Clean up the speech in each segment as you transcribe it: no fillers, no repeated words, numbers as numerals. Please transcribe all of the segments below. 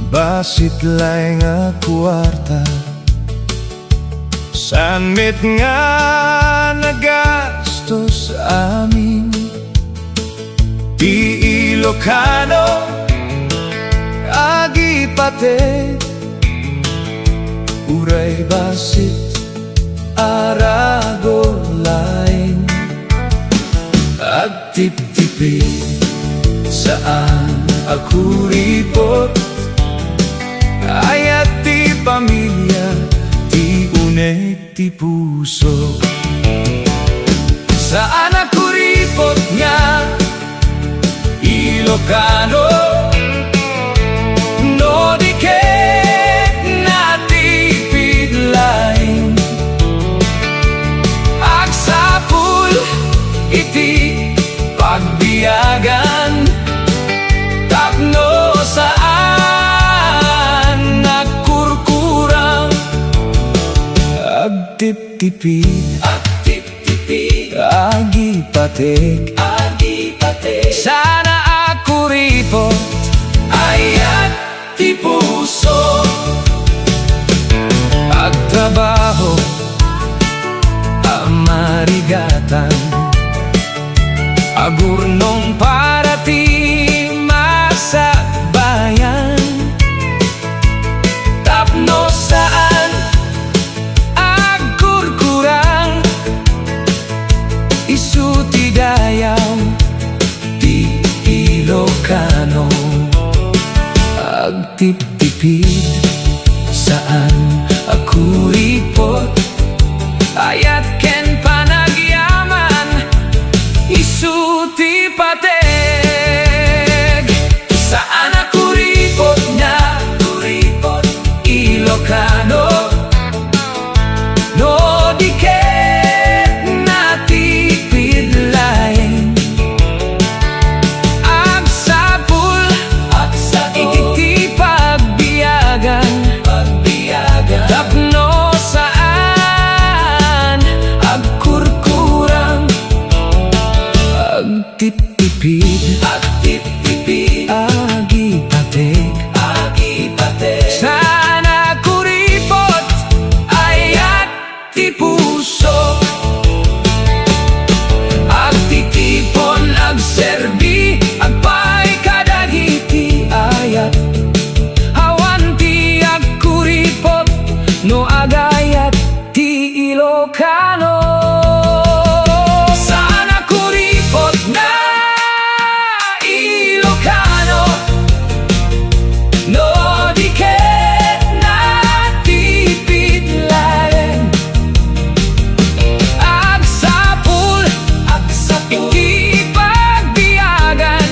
Basit lay nga kwarta, sanmit nga nagastos amin. Di Ilocano, agi pate, uray basit, arago lain. Agtip-tipid, saan ako ripot, ayat ti pamilya, ti unek ti puso. Saan ako ripot nga, Ilocano, no di ket natipid lain. Agsapul iti pagbiyagan, tapno saan nagkurkurang. Agtip-tipid, agi patek, sana ako ripot, ayat ti puso. Agtrabaho, amarigatan, agurnong para ti masakbayan. Tapno saan agkurkurang, isu ti dayaw ti Ilocano. Agtip-tipid, saan ako ripot, ayat ken panagyaman, isu ti pateg. Saan ako ripot nga, Ilocano, no di ket natipid lain. Agsapul, iti pagbiyagan, tapno saan agkurkurang. Agtip-tipid, agi patek, sana ako ripot, ayat ti puso. Agtitipon, agserbi, agpay kadagiti ayat. Awan ti agkuripot, no agayat ti Ilocano. Saan ako ripot na Ilocano, no di ket natipid lain. Agsapul, iti pagbiyagan,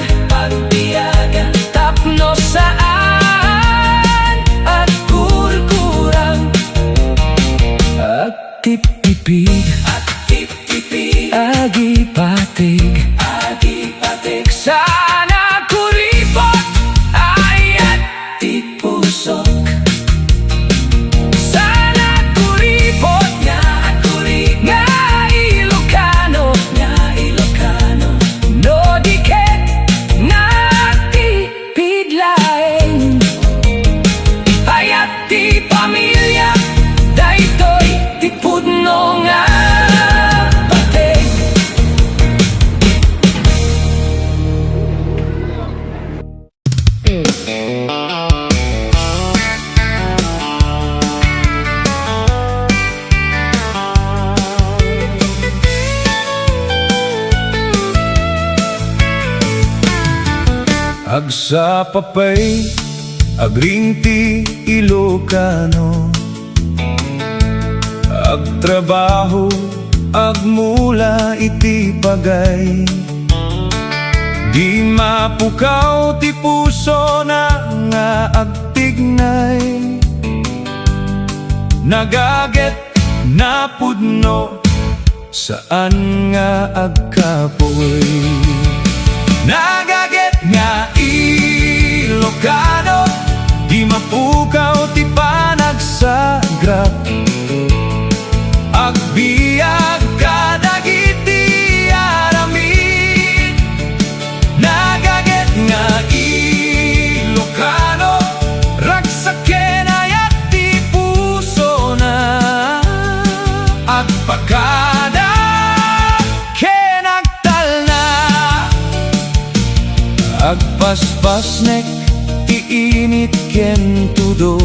tapno saan at kurkurang. Agtip-tipid, agi patig, sana ako ripot, ayat ti pusok. Sana ako ripot nga Ilocano, no di ket natipid lain. Ayat ti pamilya, daytoy ti pudno nga pateg. Agsapapay, agrinti Ilocano, agtrabaho, agmula iti pagay. Di mapukaw ti puso na nga agtignay, nagaget na pudno, saan nga agkapoy. Nagaget nga Ilocano, di mapukaw ti panagsagrap, agbiag kadagiti aramid. Nagaget nga Ilocano, ken tudo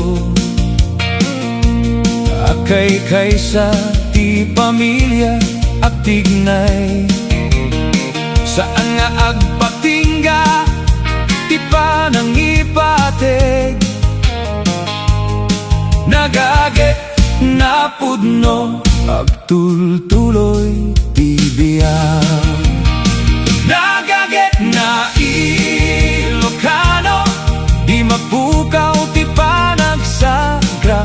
akay kaysa ti pamilya at tignay saan nga agpatingga ti panangipateg nagage na pudno agtultuloy ti biyag nagage na Ilocano di mapukaw ti panagsagra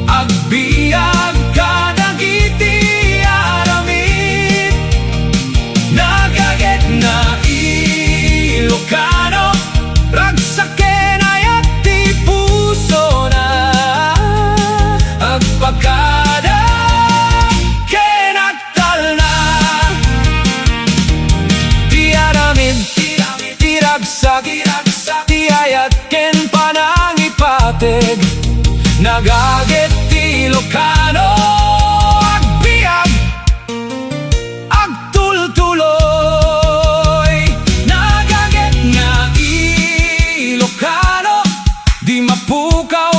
agbiag kadagiti aramid nagage na Ilocano ragsaken ayat ti puso na agpakada kenaktal na ti aramid ti ragsak ti ayat ken panangipateg nagaget ti Ilocano agbiag agtultuloy nagaget nga Ilocano di mapukaw